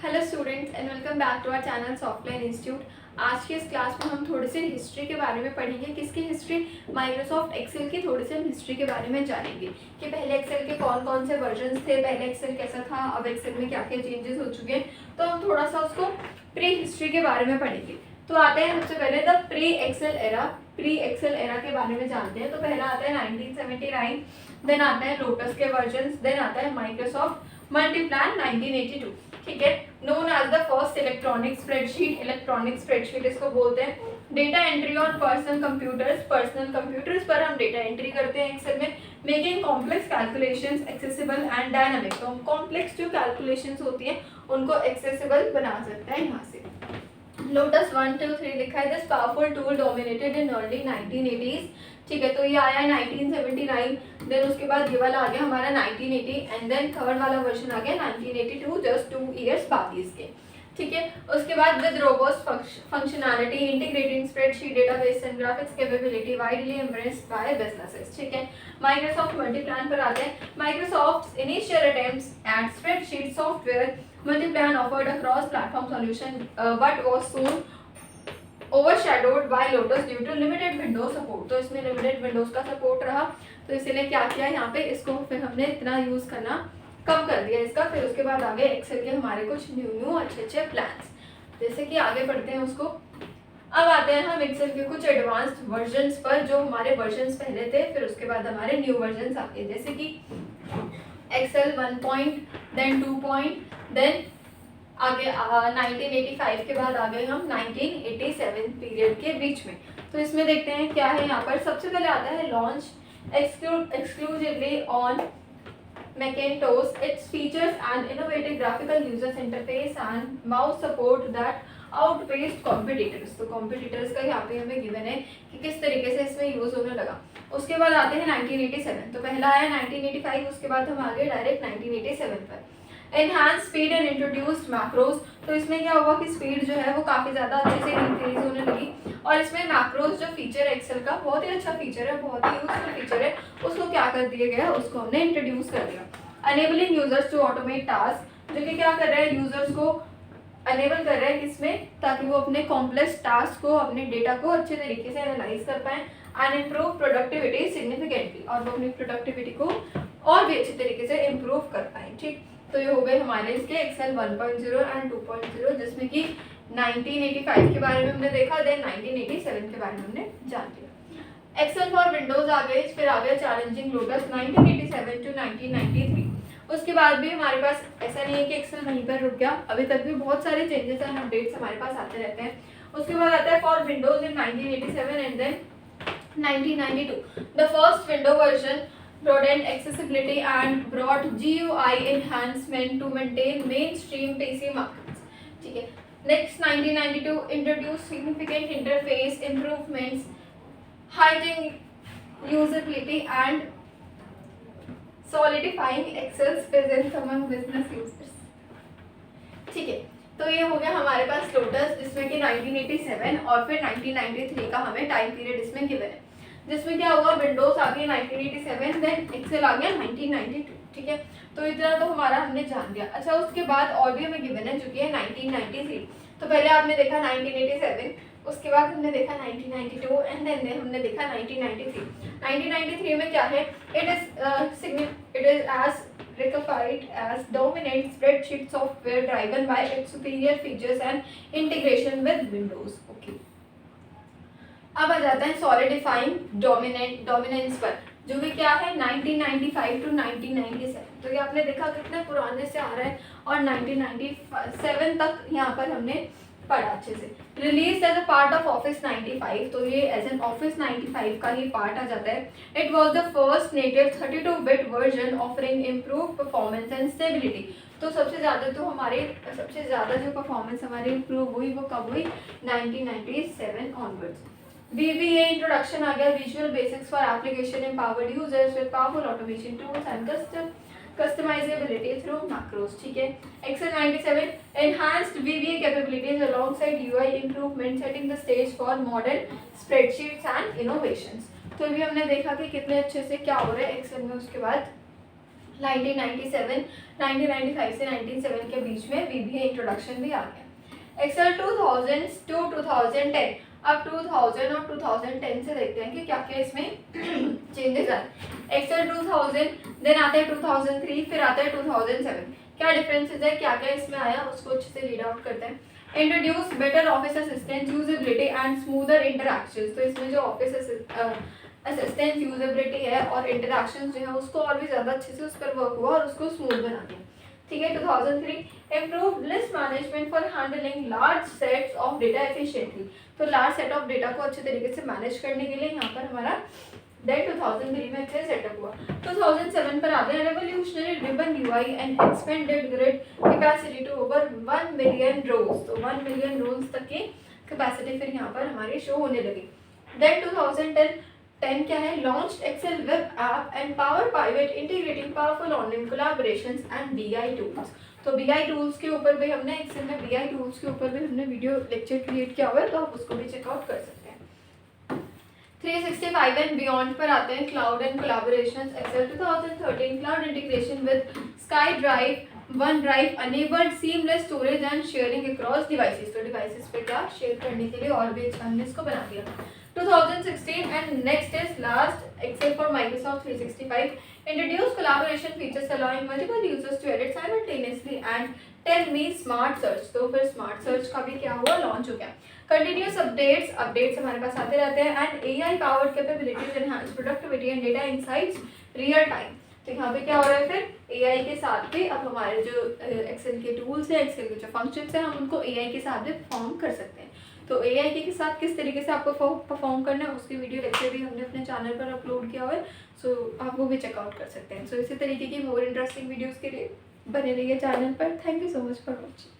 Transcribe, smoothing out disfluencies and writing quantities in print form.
Hello students and welcome back to our channel Softline institute. आज की इस class में हम थोड़ी सी हिस्ट्री के बारे में पढ़ेंगे। किसकी हिस्ट्री? माइक्रोसॉफ्ट एक्सेल की थोड़ी सी हम हिस्ट्री के बारे में जानेंगे कि पहले एक्सेल के कौन कौन से वर्जन्स थे, पहले एक्सेल कैसा था, अब एक्सेल में क्या क्या चेंजेस हो चुके हैं। तो हम थोड़ा सा उसको प्री हिस्ट्री के बारे में पढ़ेंगे। तो आते हैं सबसे पहले the pre Excel era. Pre Excel era के बारे में जानते हैं। तो पहला आता है 1979, देन आता है लोटस के वर्जन, देन आता है माइक्रोसॉफ्ट मल्टीप्लान 1982। ठीक है, known as the first electronic spreadsheet. Electronic spreadsheet इसको बोलते हैं। Data entry on personal computers पर हम डेटा एंट्री करते हैं एक्सेल में, making complex calculations accessible and dynamic. तो हम कॉम्प्लेक्स जो कैलकुलेशंस होती हैं उनको एक्सेसिबल बना सकते हैं यहाँ से। लोटस 1 2 3 लिखा है। This powerful tool dominated in early 1980s। ठीक है, तो ये आया है 1979, देन उसके बाद ये वाला आ गया हमारा 1980 एंड देन थर्ड वाला वर्जन आ गया 1982, जस्ट 2 इयर्स बाद इसके। ठीक है, उसके बाद with robust functionality integrating spreadsheet database and graphics capability widely embraced by businesses. ठीक है, माइक्रोसॉफ्ट मल्टीप्लान पर आते हैं। Microsoft initial attempts at spreadsheet software Multiplan offered a cross-platform solution, but was soon overshadowed by Lotus due to limited Windows support। तो इसमें limited Windows का support रहा, तो इसीलिए क्या किया यहाँ पे, इसको फिर हमने इतना यूज़ करना कम कर दिया इसका। फिर उसके बाद आगे एक्सेल के हमारे कुछ न्यू अच्छे प्लान्स, जैसे कि आगे बढ़ते हैं उसको। अब आते हैं हम एक्सेल के कुछ एडवांस्ड वर्जन्स पर, जो हमारे वर्जन्स पहले थे, फिर उसके बाद हमारे न्यू वर्जन्स आते हैं, जैसे कि एक्सेल 1 देन 2 देन आगे 1985 के बाद आ गए हम 1987 पीरियड के बीच में। तो इसमें देखते हैं क्या है यहाँ पर। सबसे पहले आता है launch exclusively on Macintosh, its features and innovative graphical user interface and mouse support that outpaced competitors। तो competitors का यहाँ पे हमें गिवन है कि किस तरीके से इसमें यूज होने लगा। उसके बाद आते हैं 1987, तो पहला आया 1985, उसके बाद हम आगे डायरेक्ट 1987 पर। Enhance speed and introduced macros. तो इसमें क्या हुआ कि स्पीड जो है वो काफ़ी ज़्यादा अच्छे से इंक्रीज होने लगी, और इसमें मैक्रोज जो फीचर एक्सेल का बहुत ही अच्छा फीचर है, बहुत ही यूजफुल फीचर है, उसको क्या कर दिया गया, उसको हमने इंट्रोड्यूस कर दिया। Enabling users to automate task, जो कि क्या कर रहे हैं, यूजर्स को अनेबल कर रहे हैं किसमें, ताकि वो अपने कॉम्प्लेक्स टास्क को, अपने डेटा को अच्छे तरीके से एनालाइज कर पाएँ एंड इम्प्रूव प्रोडक्टिविटी सिग्निफिकेंटली, और वो अपनी प्रोडक्टिविटी को और भी अच्छे तरीके से इम्प्रूव कर पाएँ। ठीक, तो ये हो गए हमारे इसके एक्सेल 1.0 एंड 2.0, जिसमें कि 1985 के बारे में हमने देखा, देन 1987 के बारे में हमने जान लिया। एक्सेल फॉर विंडोज आ गए, फिर आ गया चैलेंजिंग लोटस 1987 टू 1993। उसके बाद भी हमारे पास ऐसा नहीं है कि एक्सेल वहीं पर रुक गया, अभी तक भी बहुत सारे चेंजेस एंड अपडेट्स हमारे पास आते रहते हैं। उसके बाद आता है for Windows in 1987 and then 1992 the first window version broadened accessibility and brought GUI enhancement to maintain mainstream PC markets। ठीक है, next 1992 introduced significant interface improvements, heightening usability and solidifying Excel's presence among business users। ठीक है, तो ये हो गया हमारे पास lotus, जिसमें कि 1987 और फिर 1993 का हमें टाइम पीरियड इसमें गिवन है, जिसमें क्या हुआ, विंडोज आ गया 1987, देन एक्सेल आ गया 1992। ठीक है, तो इतना तो हमारा हमने जान लिया। अच्छा, उसके बाद और भी हमें गिवन है, जो कि है 1993। तो पहले आपने देखा 1987, उसके बाद हमने देखा 1992 एंड देन हमने देखा 1993। 1993 में क्या है, it is as rectified as dominant spreadsheet software driven by its superior features and integration with Windows। Okay, अब आ जाता है सॉलिडिफाइंग डोमिनेंस पर, जो कि क्या है 1995 टू 1997। तो ये आपने देखा कितने पुराने से आ रहा है, और 1997 तक यहाँ पर हमने पढ़ा अच्छे से। Release as a part of Office 95, तो ये एज एन ऑफिस 95 का ही पार्ट आ जाता है। It was the first native 32-बिट version offering improve performance and stability. तो सबसे ज़्यादा जो परफॉर्मेंस हमारी इम्प्रूव हुई वो कब हुई, 1997 ऑनवर्ड्स। VBA इंट्रोडक्शन आ गया, visual basics for application empowered users with powerful automation tools and customizability through macros। ठीक है, Excel 97 enhanced VBA capabilities alongside UI improvement, setting the stage for modern spreadsheets and innovations। तो भी हमने देखा कि कितने अच्छे से क्या हो रहा है एक्सेल में। उसके बाद 1997 1995 से 1997 के बीच में VBA इंट्रोडक्शन भी आ गया। एक्सेल 2000 टू 2010, अब 2000 और 2010 से देखते हैं कि क्या क्या इसमें चेंजेस आए। एक्सेल 2000, देन आता है 2003, फिर आता है 2007। क्या डिफरेंसेस है, क्या क्या इसमें आया, उसको अच्छे से रीड आउट करते हैं। Introduce better office assistant usability and smoother interactions, तो इसमें जो ऑफिस असिस्टेंट यूजेबिलिटी है और इंटरैक्शंस जो है उसको और भी ज़्यादा अच्छे से उस पर वर्क हुआ और उसको स्मूथ बना दिया। ठीक है। 2003 improve list management for handling large sets of data efficiently, तो लार्ज सेट ऑफ डेटा को अच्छे तरीके से मैनेज करने के लिए यहाँ पर हमारा देन 2003 में अच्छे सेटअप हुआ। 2007 पर आते हैं revolutionary ribbon UI and expanded grid capacity to over 1 million rows, तो 1 मिलियन रोज तक की कैपेसिटी फिर यहाँ पर हमारी शो होने लगी। देन 2010 क्या है, launched Excel web app and power pivot integrating powerful online collaborations and BI tools, तो बीआई टूल्स के ऊपर भी हमने एक्सेल में बीआई टूल्स के ऊपर भी हमने वीडियो लेक्चर क्रिएट किया हुआ है, तो आप उसको भी चेकआउट कर सकते हैं। 365 एंड बियॉन्ड पर आते हैं cloud and collaborations. Excel 2013 cloud integration with SkyDrive, OneDrive enabled seamless storage and sharing across devices, तो डिवाइसेस पे क्या शेयर करने के लिए और भी अच्छा हमने इसको बना दिया। 2016 and next is last Excel for Microsoft 365 introduce collaboration features allowing multiple users to edit simultaneously and tell me smart search, तो फिर smart search का भी क्या हुआ, लॉन्च हो गया। continuous अपडेट्स हमारे पास आते रहते हैं and AI powered capabilities enhance productivity and data insights real time, तो यहाँ पे क्या हो रहा है, फिर AI के साथ भी अब हमारे जो एक्सेल के टूल्स हैं, एक्सेल के जो फंक्शंस हैं, हम उनको AI के साथ भी परफॉर्म कर सकते हैं। तो AI के साथ किस तरीके से आपको परफॉर्म करना है उसकी वीडियो लेक्चर भी हमने अपने चैनल पर अपलोड किया हुआ है, सो आप वो भी चेकआउट कर सकते हैं। सो इसी तरीके की मोर इंटरेस्टिंग वीडियोज़ के लिए बने रहिए चैनल पर। Thank you so much for watching.